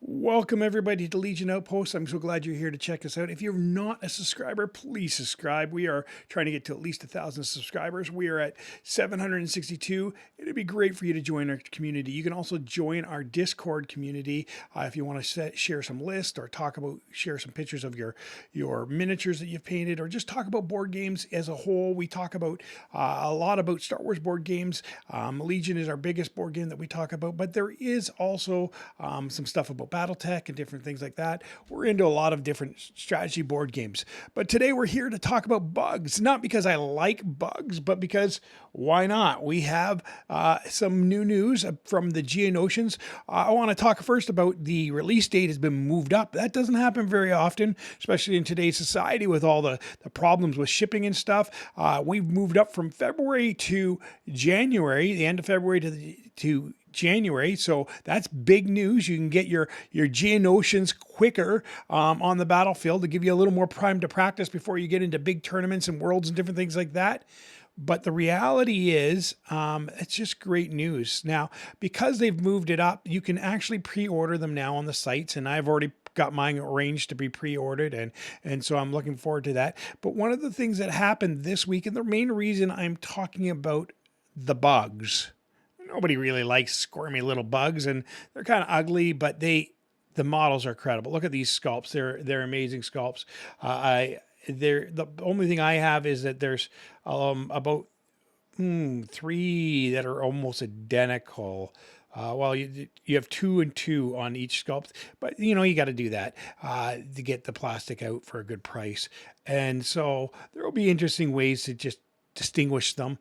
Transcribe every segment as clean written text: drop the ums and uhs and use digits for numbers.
Welcome everybody to Legion Outpost. I'm so glad you're here to check us out. If you're not a subscriber, please subscribe. We are trying to get to at least 1,000 subscribers. We are at 762. It'd be great for you to join our community. You can also join our Discord community if you want to share some lists or share some pictures of your miniatures that you've painted, or just talk about board games as a whole. We talk about a lot about Star Wars board games. Legion is our biggest board game that we talk about, but there is also some stuff about Battletech and different things like that. We're into a lot of different strategy board games. But today we're here to talk about bugs, not because I like bugs, but because why not? We have some new news from the Geonosians. I want to talk first about the release date has been moved up. That doesn't happen very often, especially in today's society with all the problems with shipping and stuff. We've moved up from February to January, the end of February to January. So that's big news. You can get your Geonosians quicker on the battlefield to give you a little more time to practice before you get into big tournaments and worlds and different things like that. But the reality is, it's just great news. Now, because they've moved it up, you can actually pre-order them now on the sites, and I've already got mine arranged to be pre-ordered, and so I'm looking forward to that. But one of the things that happened this week, and the main reason I'm talking about the bugs, nobody really likes squirmy little bugs, and they're kind of ugly, but the models are credible. Look at these sculpts; they're amazing sculpts. The only thing I have is that there's about three that are almost identical. Well, you have 2 and 2 on each sculpt, but you got to do that to get the plastic out for a good price. And so there will be interesting ways to just distinguish them.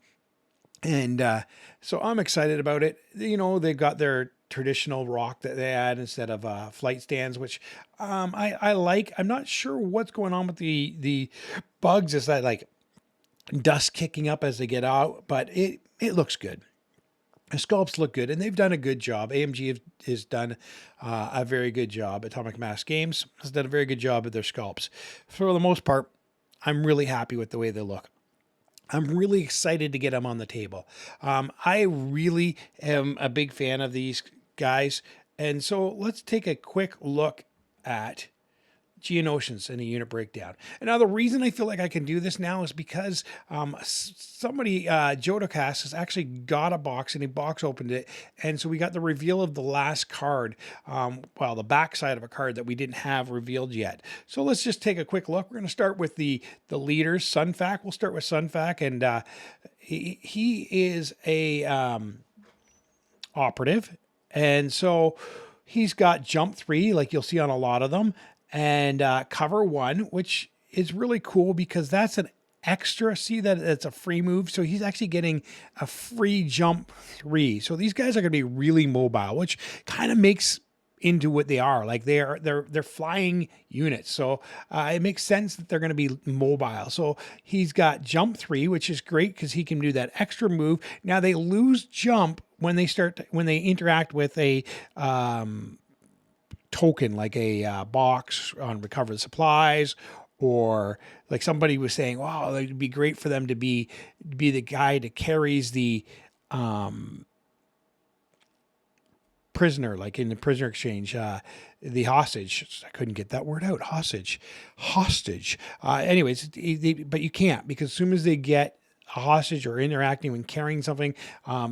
And so I'm excited about it. They've got their traditional rock that they add instead of flight stands, which I like. I'm not sure what's going on with the bugs. Is that like dust kicking up as they get out? But it looks good. The sculpts look good, and they've done a good job. AMG has done a very good job. Atomic Mass Games has done a very good job of their sculpts. For the most part, I'm really happy with the way they look. I'm really excited to get them on the table. I really am a big fan of these guys. And so let's take a quick look at Geonosians in a unit breakdown. And now the reason I feel like I can do this now is because somebody, Jodocast, has actually got a box, and he box opened it. And so we got the reveal of the last card, the back side of a card that we didn't have revealed yet. So let's just take a quick look. We're going to start with the leaders, Sunfac. We'll start with Sunfac, and he is a operative. And so he's got jump 3, like you'll see on a lot of them, and cover 1, which is really cool because that's an extra. See that it's a free move. So he's actually getting a free jump 3. So these guys are going to be really mobile, which kind of makes into what they are. Like they're flying units. So it makes sense that they're going to be mobile. So he's got jump 3, which is great because he can do that extra move. Now they lose jump when they interact with a token, like a box on recover the supplies, or like somebody was saying, wow, it'd be great for them to be the guy that carries the prisoner, like in the prisoner exchange, the hostage. I couldn't get that word out. Hostage. Anyways, but you can't, because as soon as they get a hostage or interacting when carrying something,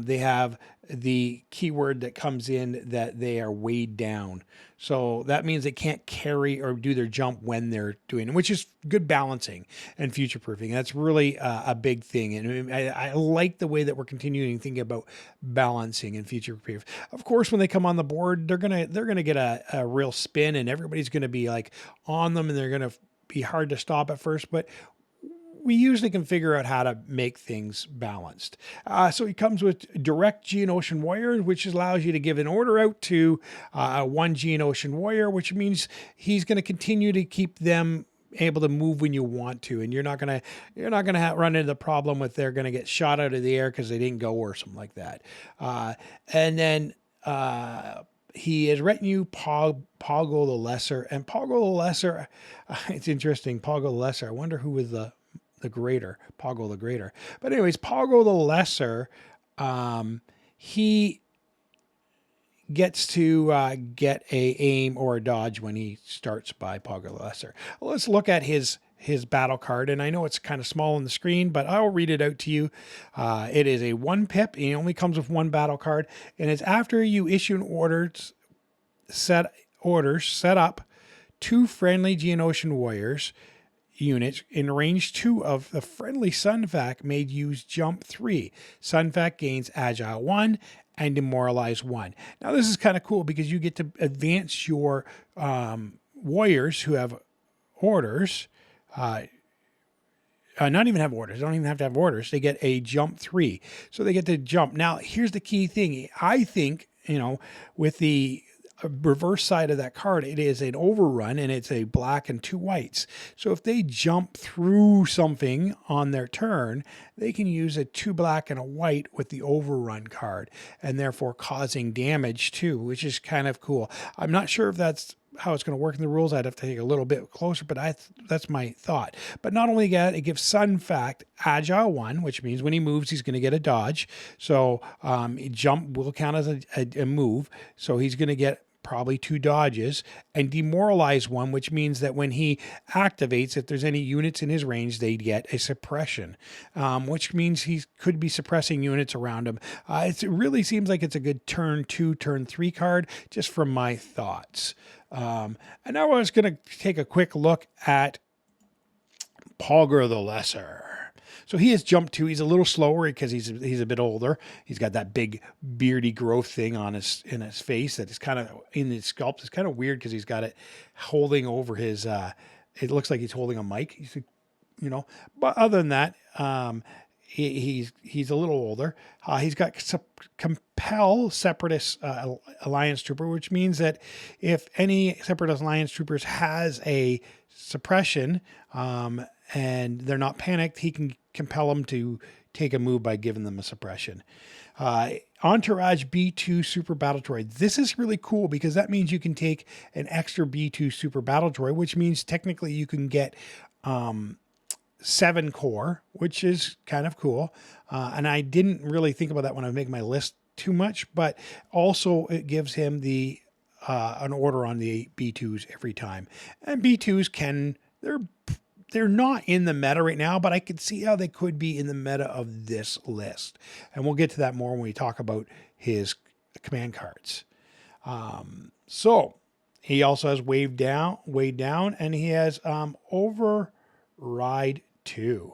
they have the keyword that comes in that they are weighed down. So that means they can't carry or do their jump when they're doing it, which is good balancing and future proofing. That's really a big thing. And I like the way that we're continuing thinking about balancing and future proof. Of course, when they come on the board, they're gonna get a real spin, and everybody's gonna be like on them, and they're gonna be hard to stop at first, but we usually can figure out how to make things balanced. So he comes with direct Geonosian warrior, which allows you to give an order out to one Geonosian warrior, which means he's going to continue to keep them able to move when you want to, and you're not gonna run into the problem with they're gonna get shot out of the air because they didn't go or something like that. And then he is retinue Poggle the Lesser, and Poggle the Lesser. It's interesting. Poggle the Lesser. I wonder who was the greater, Poggle the Greater. But anyways, Poggle the Lesser, he gets to get a aim or a dodge when he starts by Poggle the Lesser. Well, let's look at his battle card, and I know it's kind of small on the screen, but I'll read it out to you. It is a 1 pip. It only comes with 1 battle card, and it's after you issue an set up 2 friendly Geonosian warriors units in range 2 of the friendly Sunfac may use jump 3. Sunfac gains agile 1 and demoralize 1. Now this is kind of cool because you get to advance your warriors who have orders. Not even have orders. They don't even have to have orders. They get a jump 3. So they get to jump. Now here's the key thing. I think, with the reverse side of that card, it is an overrun and it's a black and 2 whites. So if they jump through something on their turn, they can use a 2 black and a white with the overrun card and therefore causing damage too, which is kind of cool. I'm not sure if that's how it's going to work in the rules. I'd have to take a little bit closer, but that's my thought. But not only that, it gives Sunfac agile 1, which means when he moves, he's going to get a dodge. So jump will count as a move. So he's going to get probably 2 dodges, and demoralize 1, which means that when he activates, if there's any units in his range, they get a suppression, which means he could be suppressing units around him. It really seems like it's a good turn 2, turn 3 card, just from my thoughts. And now I was going to take a quick look at Poggle the Lesser. So he has jump 2. He's a little slower because he's a bit older. He's got that big beardy growth thing in his face that is kind of in his sculpt. It's kind of weird because he's got it holding over his. It looks like he's holding a mic. But other than that, he's a little older. He's got compel separatist alliance trooper, which means that if any separatist alliance troopers has a suppression, and they're not panicked, he can compel them to take a move by giving them a suppression. Entourage B2 Super Battle Droid. This is really cool because that means you can take an extra B2 Super Battle Droid, which means technically you can get 7 core, which is kind of cool. And I didn't really think about that when I was making my list too much, but also it gives him an order on the B2s every time. And B2s they're not in the meta right now, but I could see how they could be in the meta of this list. And we'll get to that more when we talk about his command cards. So he also has weighed down, and he has override 2.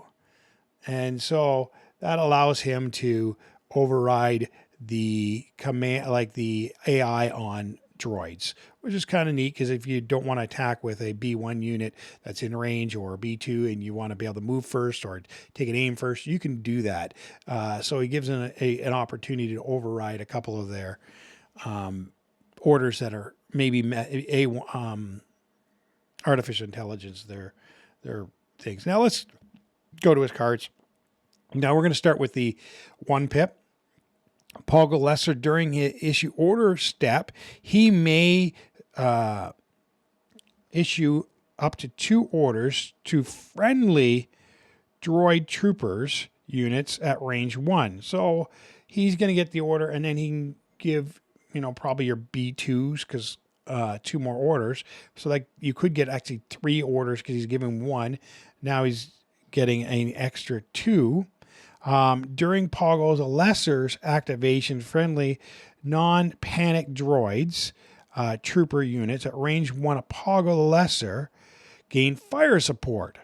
And so that allows him to override the command, like the AI on droids, which is kind of neat because if you don't want to attack with a B1 unit that's in range or a B2 and you want to be able to move first or take an aim first, you can do that. So he gives an opportunity to override a couple of their orders that are maybe artificial intelligence, their things. Now let's go to his cards. Now we're going to start with the 1 pip. Poggle the Lesser, during his issue order step, he may issue up to 2 orders to friendly droid troopers units at range 1. So he's going to get the order, and then he can give, probably your B2s, because 2 more orders. So like you could get actually 3 orders because he's giving 1. Now he's getting an extra 2. During Poggle the Lesser's activation, friendly non-panic droids, trooper units at range 1 of Poggle the Lesser gain fire support.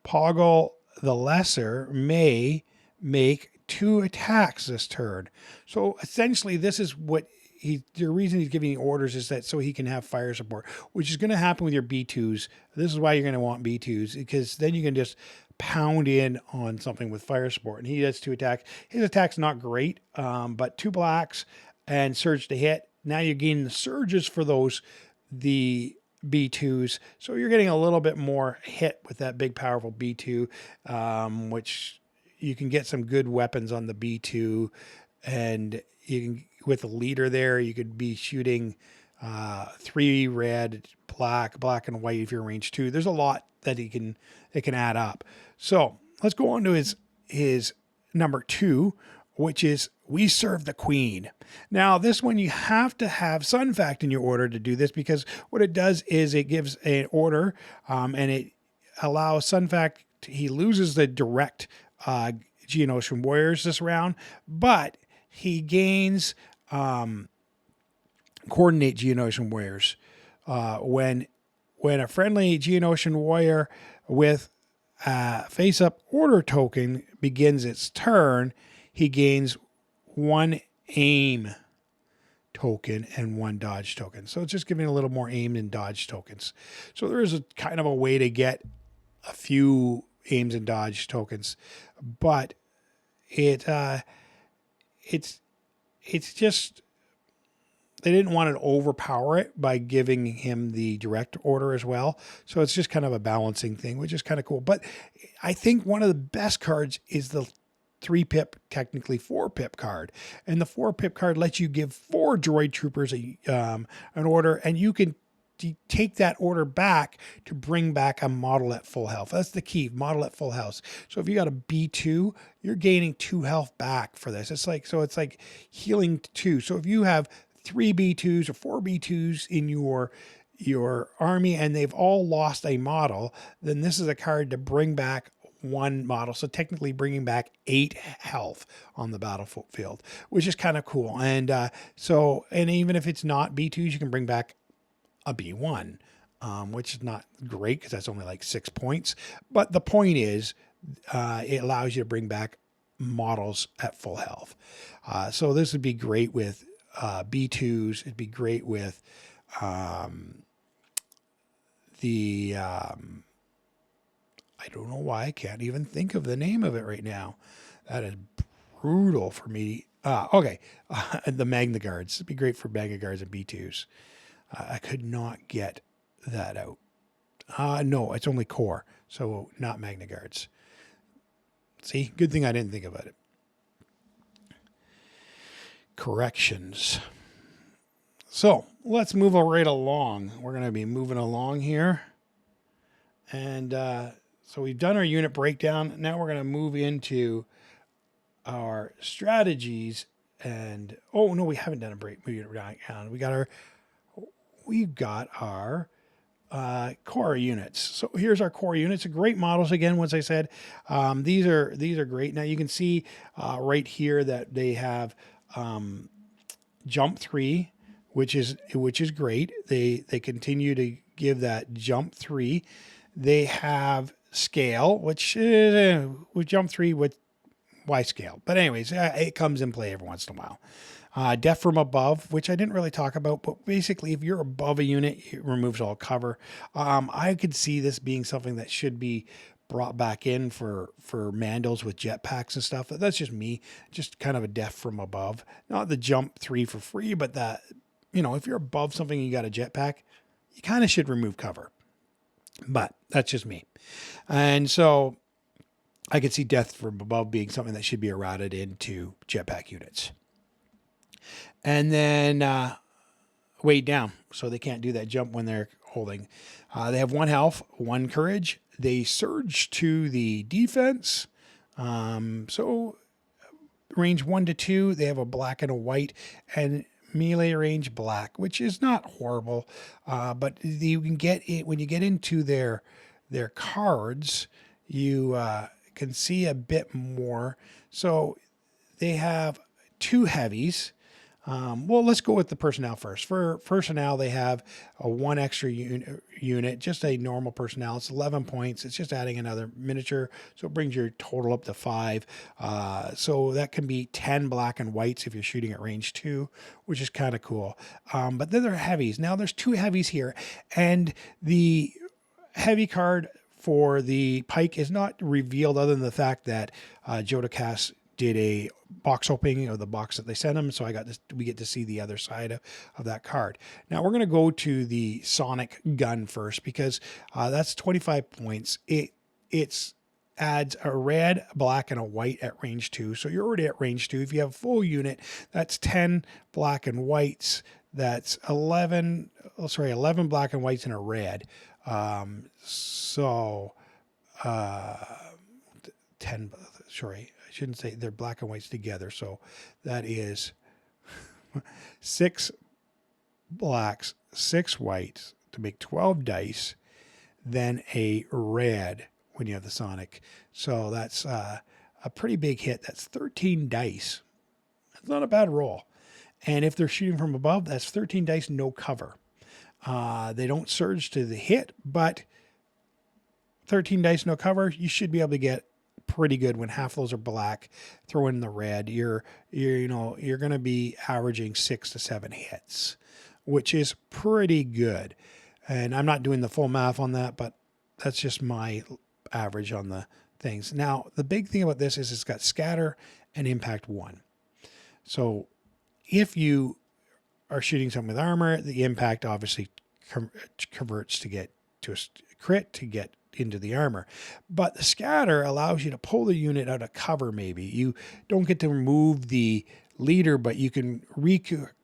Poggle the Lesser may make 2 attacks this turn. So essentially this is what the reason he's giving orders is that so he can have fire support, which is going to happen with your B2s. This is why you're going to want B2s, because then you can just pound in on something with fire support. And he has 2 attacks. His attack's not great, but 2 blacks and surge to hit. Now you're gaining the surges for the B2s. So you're getting a little bit more hit with that big, powerful B2, which you can get some good weapons on the B2. And you can, with the leader there, you could be shooting 3 red, black and white if you're range 2. There's a lot that it can add up. So let's go on to his number 2 which is We Serve the Queen. Now, this one you have to have Sun Fact in your order to do this, because what it does is it gives an order and it allows Sun Fact, he loses the direct Geonosian warriors this round, but he gains coordinate Geonosian warriors. When a friendly Geonosian warrior with face-up order token begins its turn, he gains 1 aim token and 1 dodge token. So it's just giving a little more aim and dodge tokens. So there is a kind of a way to get a few aims and dodge tokens, but it's just, they didn't want to overpower it by giving him the direct order as well. So it's just kind of a balancing thing, which is kind of cool. But I think one of the best cards is the 3-pip, technically 4-pip card. And the 4-pip card lets you give 4 droid troopers an order, and you can take that order back to bring back a model at full health. That's the key, model at full health. So if you got a B2, you're gaining 2 health back for this. It's like healing 2. So if you have 3 B2s or 4 B2s in your army and they've all lost a model, then this is a card to bring back 1 model. So technically bringing back 8 health on the battlefield, which is kind of cool. And and even if it's not B2s, you can bring back a B1, which is not great because that's only like 6 points. But the point is, it allows you to bring back models at full health. So this would be great with B2s. It'd be great with I don't know why I can't even think of the name of it right now. That is brutal for me. Okay. The Magna Guards. It'd be great for Magna Guards and B2s. I could not get that out. No, it's only core. So not Magna Guards. See, good thing I didn't think about it. Corrections. So let's move right along. We're going to be moving along here. And so we've done our unit breakdown. Now we're going to move into our strategies. And, oh, no, we haven't done a unit breakdown. We've got our core units. So here's our core units. Great models again. Once I said, these are great. Now you can see right here that they have jump 3, which is great. They continue to give that jump 3. They have scale, which is with jump 3 with why scale. But anyways, it comes in play every once in a while. Death from above, which I didn't really talk about, but basically if you're above a unit, it removes all cover. I could see this being something that should be brought back in for Mandals with jetpacks and stuff. That's just me, just kind of a death from above. Not the jump 3 for free, but that, if you're above something and you got a jetpack, you kind of should remove cover. But that's just me. And so I could see death from above being something that should be errated into jetpack units. And then weighed down, so they can't do that jump when they're holding. They have 1 health, 1 courage. They surge to the defense. So range 1 to 2, they have a black and a white, and melee range black, which is not horrible. But you can get it when you get into their cards. You can see a bit more. So they have 2 heavies. Well, let's go with the personnel first. For personnel, they have a 1 extra unit, just a normal personnel. It's 11 points. It's just adding another miniature. So it brings your total up to 5. So that can be 10 black and whites if you're shooting at range 2, which is kind of cool. But then there are heavies. Now there's 2 heavies here. And the heavy card for the Pike is not revealed other than the fact that Jodocast did a box opening of the box that they sent him. So we get to see the other side of that card. Now we're going to go to the Sonic gun first, because that's 25 points. It adds a red, black, and a white at range 2. So you're already at range 2. If you have a full unit, that's 10 black and whites. That's 11 black and whites and a red. 10, I shouldn't say they're black and whites together. So that is 6 blacks, 6 whites to make 12 dice, then a red when you have the Sonic. So that's a pretty big hit. That's 13 dice. That's not a bad roll. And if they're shooting from above, that's 13 dice, no cover. They don't surge to the hit, but 13 dice, no cover, you should be able to get pretty good when half those are black. Throw in the red, you're going to be averaging 6 to 7 hits, which is pretty good. And I'm not doing the full math on that, but that's just my average on the things. Now, the big thing about this is it's got scatter and impact 1. So if you are shooting something with armor, the impact obviously converts to get to a crit to get into the armor. But the scatter allows you to pull the unit out of cover maybe. You don't get to remove the leader, but you can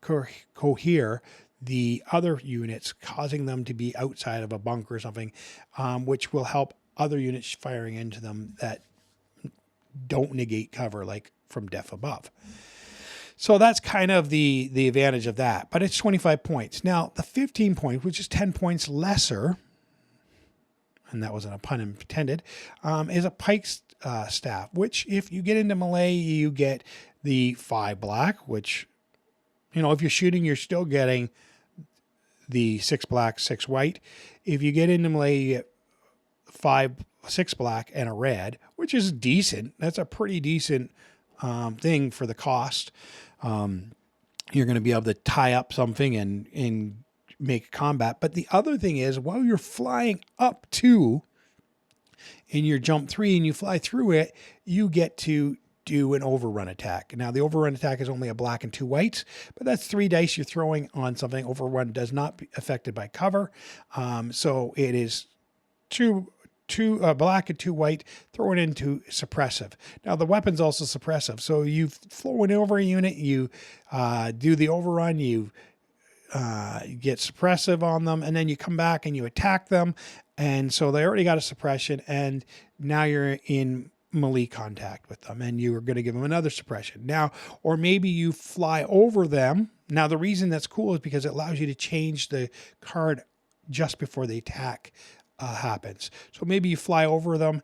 cohere the other units, causing them to be outside of a bunker or something, which will help other units firing into them that don't negate cover, like from Death Above. So that's kind of the advantage of that. But it's 25 points. Now, the 15 points, which is 10 points lesser, and that wasn't a pun intended, is a pike staff, which if you get into melee, you get the 5 black, which, if you're shooting, you're still getting the 6 black, 6 white. If you get into melee, you get 6 black and a red, which is decent. That's a pretty decent thing for the cost. You're going to be able to tie up something and make combat. But the other thing is, while you're flying up 2 in your jump 3 and you fly through it, you get to do an overrun attack. Now, the overrun attack is only a black and 2 whites, but that's 3 dice you're throwing on something. Overrun does not be affected by cover. So it is 2 black and 2 white, throw it into suppressive. Now the weapon's also suppressive. So you've flown over a unit, you do the overrun, you get suppressive on them, and then you come back and you attack them. And so they already got a suppression, and now you're in melee contact with them, and you are going to give them another suppression. Now, or maybe you fly over them. Now the reason that's cool is because it allows you to change the card just before the attack happens. So maybe you fly over them,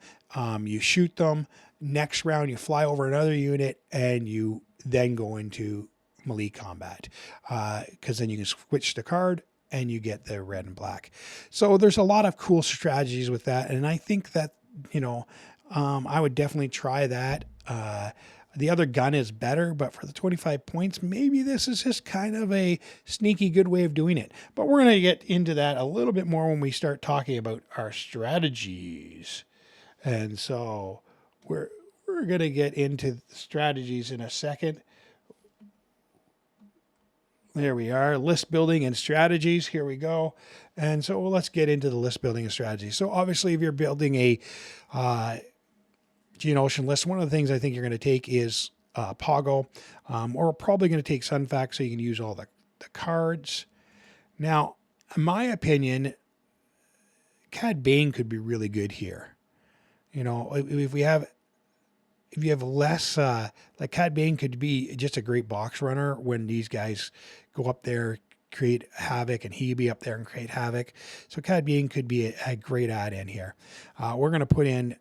you shoot them. Next round, you fly over another unit, and you then go into melee combat, because then you can switch the card and you get the red and black. So there's a lot of cool strategies with that, and I think that I would definitely try that. The other gun is better, but for the 25 points, maybe this is just kind of a sneaky good way of doing it. But we're going to get into that a little bit more when we start talking about our strategies. And so we're going to get into strategies in a second. There we are, list building and strategies. Here we go. And so let's get into the list building and strategies. So obviously, if you're building a Geonosian list, one of the things I think you're going to take is Poggle, or probably going to take Sunfac so you can use all the cards. Now, in my opinion, Cad Bane could be really good here. If you have less, like Cad Bane could be just a great box runner when these guys go up there, create havoc, and he'd be up there and create havoc. So Cad Bane could be a great add-in here. We're going to put in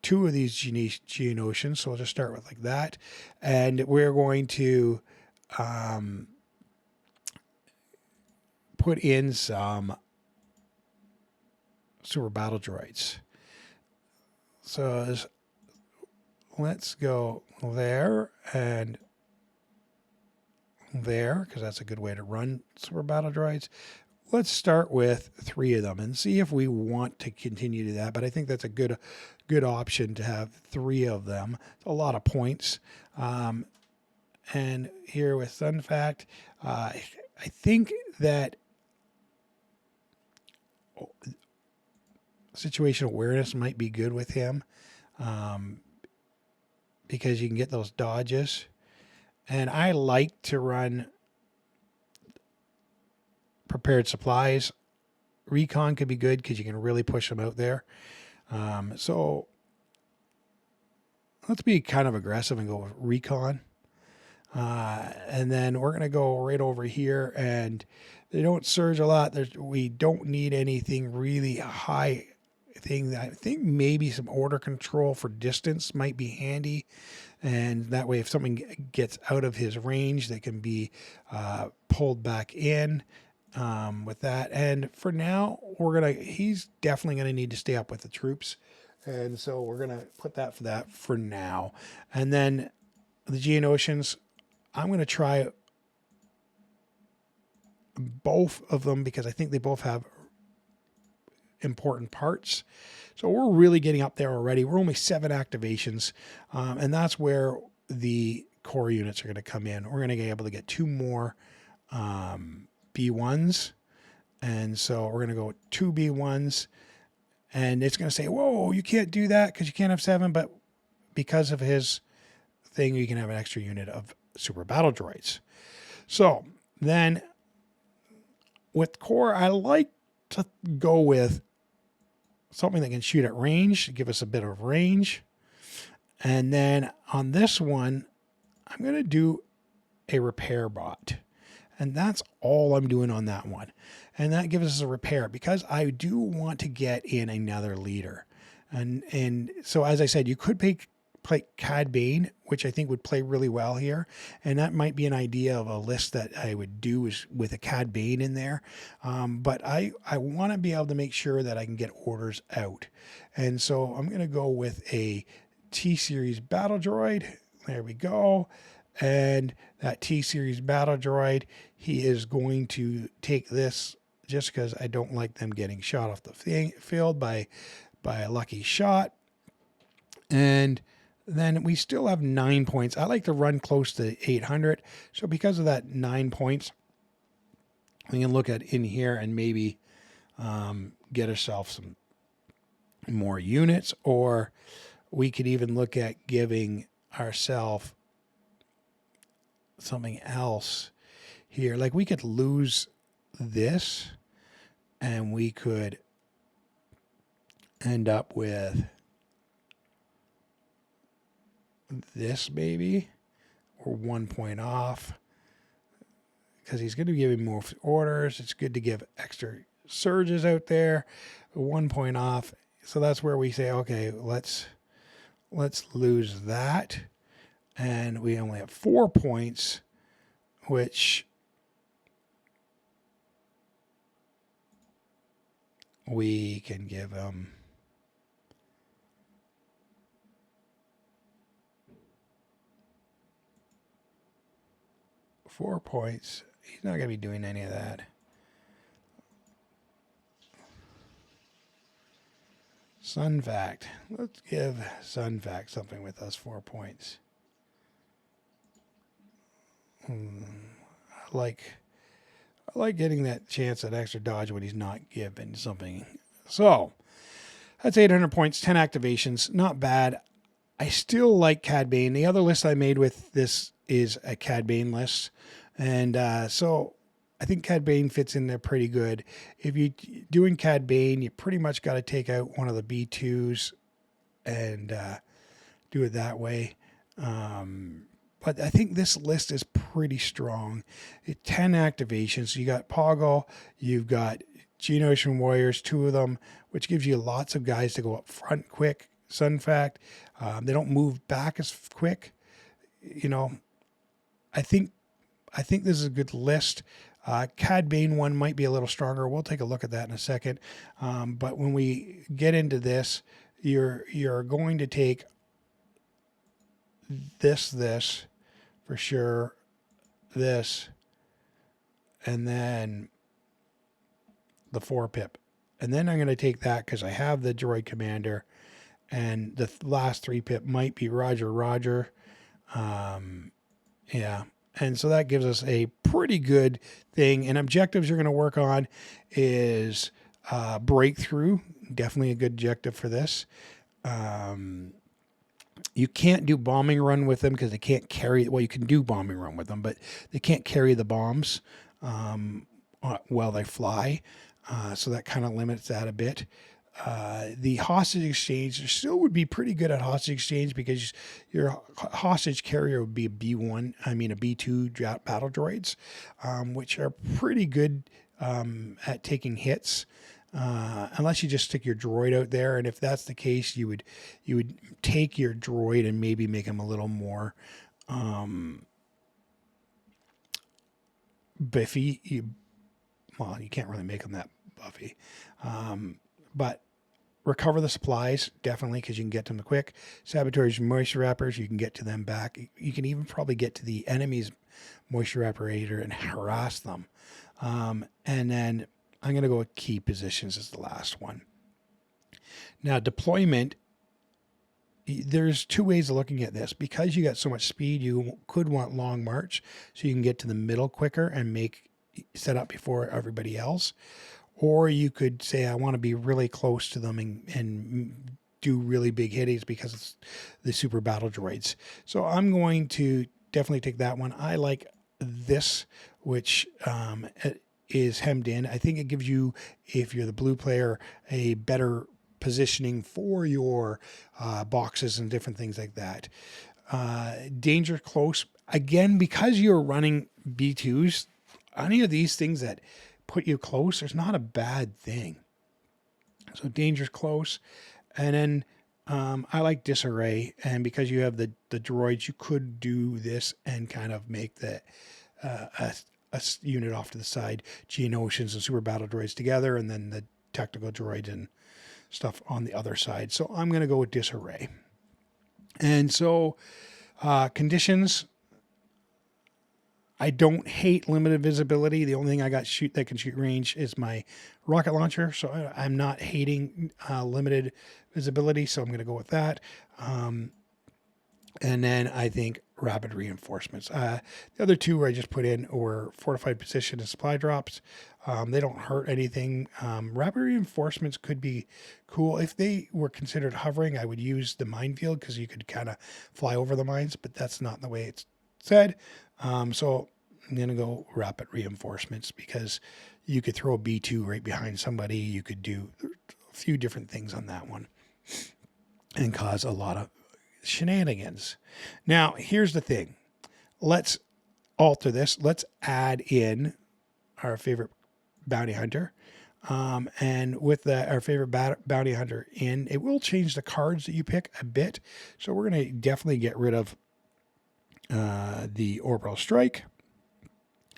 2 of these Geonosians, so we'll just start with like that. And we're going to put in some super battle droids. So let's go there and there, because that's a good way to run super battle droids. Let's start with 3 of them and see if we want to continue to do that. But I think that's a good option to have 3 of them. It's a lot of points. And here with Sunfact, I think that situational awareness might be good with him, because you can get those dodges. And I like to run prepared supplies. Recon could be good because you can really push them out there. So let's be kind of aggressive and go with recon. And then we're going to go right over here, and they don't surge a lot. We don't need anything really high thing. I think maybe some order control for distance might be handy. And that way, if something gets out of his range, they can be pulled back in with that. And for now, he's definitely going to need to stay up with the troops. And so we're going to put that for now. And then the Geonosians, I'm going to try both of them because I think they both have important parts. So we're really getting up there already. We're only 7 activations, and that's where the core units are going to come in. We're going to be able to get 2 more B1s, and so we're going to go with 2 B1s, and it's going to say, whoa, you can't do that because you can't have 7, but because of his thing, you can have an extra unit of super battle droids. So then with core, I like to go with something that can shoot at range, give us a bit of range. And then on this one, I'm going to do a repair bot. And that's all I'm doing on that one. And that gives us a repair because I do want to get in another leader. And so, as I said, you could play Cad Bane, which I think would play really well here. And that might be an idea of a list that I would do is with a Cad Bane in there. But I want to be able to make sure that I can get orders out. And so I'm going to go with a T-Series battle droid. There we go. And that T-Series battle droid, he is going to take this just because I don't like them getting shot off the field by a lucky shot. And then we still have 9 points. I like to run close to 800. So because of that 9 points, we can look at in here and maybe get ourselves some more units, or we could even look at giving ourselves something else here. Like we could lose this and we could end up with this maybe, or 1 point off, because he's going to be giving more orders. It's good to give extra surges out there. 1 point off. So that's where we say, okay, let's lose that. And we only have 4 points, which we can give him 4 points. He's not going to be doing any of that. Sun Fact. Let's give Sun Fact something with us 4 points. I like getting that chance at extra dodge when he's not given something. So that's 800 points, 10 activations. Not bad. I still like Cad Bane. The other list I made with this is a Cad Bane list. And so I think Cad Bane fits in there pretty good. If you're doing Cad Bane, you pretty much got to take out one of the B2s and do it that way. But I think this list is pretty strong. 10 activations. So you got Poggle, you've got Geonosian Warriors, 2 of them, which gives you lots of guys to go up front quick. Sun Fact. They don't move back as quick. You know, I think this is a good list. Cad Bane one might be a little stronger. We'll take a look at that in a second. But when we get into this, you're going to take this for sure, this, and then the 4-pip. And then I'm going to take that because I have the droid commander, and the last 3-pip might be Roger. Yeah. And so that gives us a pretty good thing. And objectives you're going to work on is breakthrough. Definitely a good objective for this. You can't do bombing run with them because they can't carry. Well, you can do bombing run with them, but they can't carry the bombs while they fly. So that kind of limits that a bit. the hostage exchange still would be pretty good at hostage exchange because your hostage carrier would be a B1, I mean a B2 battle droids, which are pretty good at taking hits. Unless you just stick your droid out there, and if that's the case, you would take your droid and maybe make him a little more biffy. You can't really make him that buffy, but recover the supplies definitely because you can get to them quick. Sabotage moisture wrappers, you can get to them back. You can even probably get to the enemy's moisture evaporator and harass them. And then I'm going to go with key positions as the last one. Now, deployment, there's two ways of looking at this. Because you got so much speed, you could want long march so you can get to the middle quicker and set up before everybody else. Or you could say, I want to be really close to them and do really big hittings because it's the super battle droids. So I'm going to definitely take that one. I like this, which is hemmed in. I think it gives you, if you're the blue player, a better positioning for your boxes and different things like that. Danger close. Again, because you're running B2s, any of these things that put you close, there's not a bad thing. So danger's close. And then I like disarray. And because you have the droids, you could do this and kind of make the a unit off to the side, Geonosians and super battle droids together, and then the tactical droids and stuff on the other side. So I'm going to go with disarray. And so conditions, I don't hate limited visibility. The only thing I got that can shoot range is my rocket launcher. So I'm not hating limited visibility. So I'm going to go with that. And then I think rapid reinforcements. The other two I just put in were fortified position and supply drops. They don't hurt anything. Rapid reinforcements could be cool. If they were considered hovering, I would use the minefield because you could kind of fly over the mines, but that's not the way it's said. So I'm going to go rapid reinforcements because you could throw a B2 right behind somebody. You could do a few different things on that one and cause a lot of shenanigans. Now, here's the thing. Let's alter this. Let's add in our favorite bounty hunter. And with our favorite bounty hunter in, it will change the cards that you pick a bit. So we're going to definitely get rid of the orbital strike.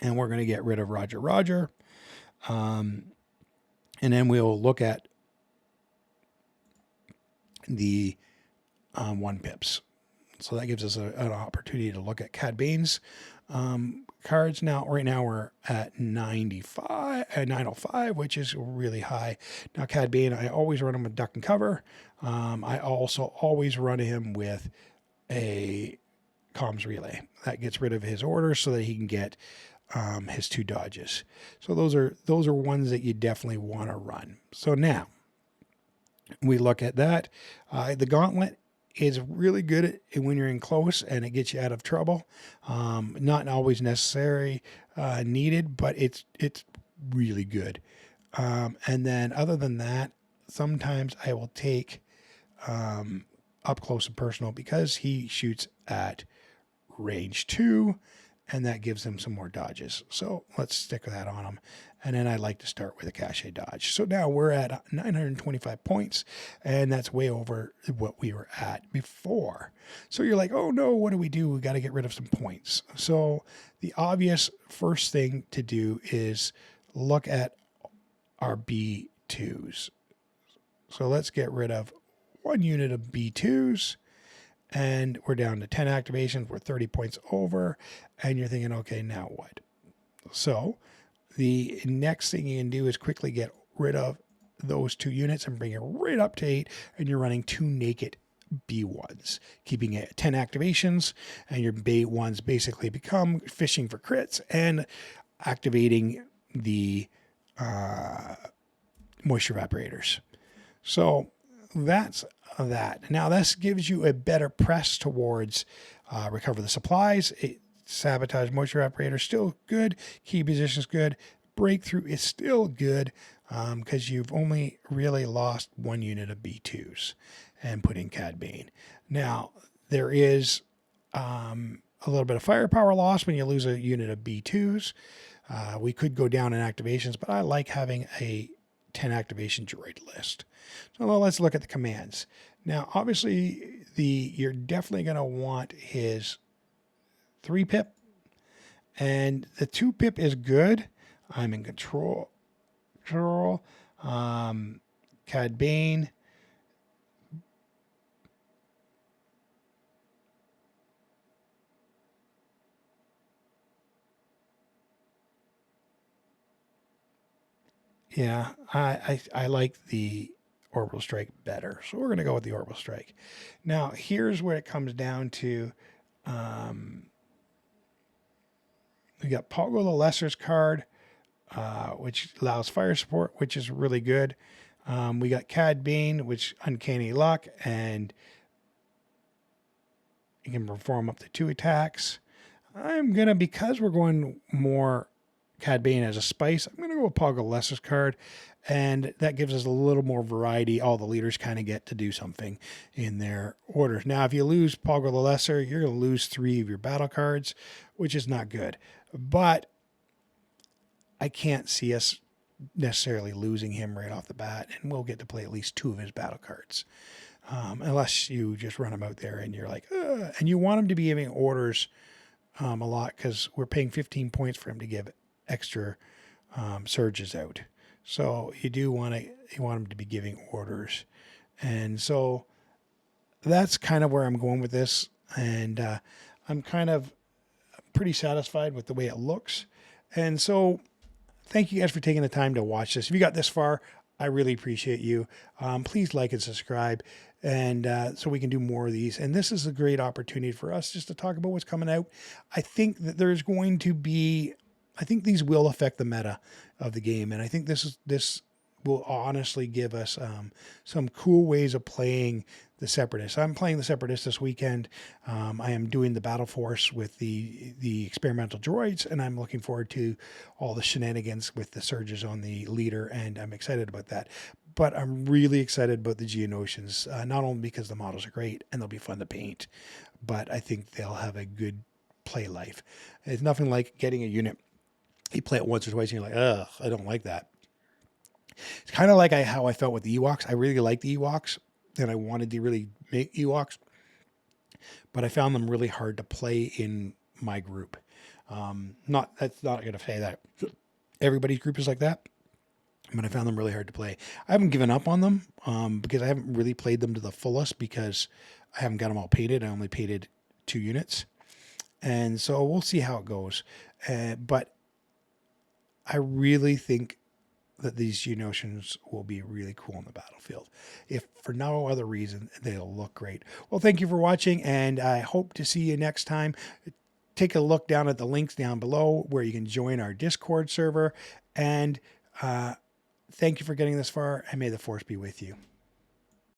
And we're going to get rid of Roger Roger. And then we'll look at the 1 pips. So that gives us an opportunity to look at Cad Bane's cards. Now, right now we're at 905, which is really high. Now, Cad Bane, I always run him with duck and cover. I also always run him with a comms relay. That gets rid of his orders so that he can get his 2 dodges. So those are ones that you definitely want to run. So now we look at that. The gauntlet is really good at when you're in close and it gets you out of trouble. Not always necessary, needed, but it's really good. And then other than that, sometimes I will take up close and personal because he shoots at range 2 and that gives him some more dodges. So let's stick that on him. And then I like to start with a cache dodge. So now we're at 925 points, and that's way over what we were at before. So you're like, oh no, what do? We got to get rid of some points. So the obvious first thing to do is look at our B2s. So let's get rid of 1 unit of B2s. And we're down to 10 activations. We're 30 points over. And you're thinking, okay, now what? So the next thing you can do is quickly get rid of those 2 units and bring it right up to 8. And you're running 2 naked B1s, keeping it at 10 activations. And your B1s basically become fishing for crits and activating the moisture evaporators. So that's that. Now this gives you a better press towards recover the supplies. Sabotage moisture evaporator, still good. Key position's good. breakthrough is still good because you've only really lost one unit of B2s and put in Cad Bane. Now, there is a little bit of firepower loss when you lose a unit of B2s. We could go down in activations, but I like having a 10 activation droid list. So let's look at the commands. Now, obviously, you're definitely going to want his 3-pip, and the 2-pip is good. I'm in control. Cad Bane. Yeah, I like the orbital strike better. So we're going to go with the orbital strike. Now, here's where it comes down to. We got Poggle the Lesser's card, which allows fire support, which is really good. We got Cad Bane, which uncanny luck, and you can perform up to 2 attacks. I'm going to, because we're going more Cad Bane as a spice, I'm going to go with Poggle the Lesser's card, and that gives us a little more variety. All the leaders kind of get to do something in their orders. Now, if you lose Poggle the Lesser, you're going to lose 3 of your battle cards, which is not good. But I can't see us necessarily losing him right off the bat, and we'll get to play at least 2 of his battle cards. Unless you just run him out there and you're like, ugh. And you want him to be giving orders a lot, because we're paying 15 points for him to give extra surges out. So you want him to be giving orders. And so that's kind of where I'm going with this. And I'm kind of pretty satisfied with the way it looks. And so thank you guys for taking the time to watch this. If you got this far, I really appreciate you. Please like and subscribe, and so we can do more of these. And this is a great opportunity for us just to talk about what's coming out. I think that there's going to be, I think these will affect the meta of the game, and I think this will honestly give us some cool ways of playing the separatist. I'm playing the separatist this weekend. I am doing the battle force with the experimental droids, and I'm looking forward to all the shenanigans with the surges on the leader, and I'm excited about that. But I'm really excited about the Geonosians, not only because the models are great and they'll be fun to paint, but I think they'll have a good play life. It's nothing like getting a unit, you play it once or twice and you're like, ugh, I don't like that. It's kind of like how I felt with the Ewoks. I really like the Ewoks, and I wanted to really make Ewoks, but I found them really hard to play in my group. That's not going to say that everybody's group is like that, but I found them really hard to play. I haven't given up on them because I haven't really played them to the fullest, because I haven't got them all painted. I only painted 2 units, and so we'll see how it goes. But I really think that these Geonosians will be really cool on the battlefield. If for no other reason, they'll look great. Well, thank you for watching, and I hope to see you next time. Take a look down at the links down below where you can join our Discord server. And thank you for getting this far, and may the Force be with you.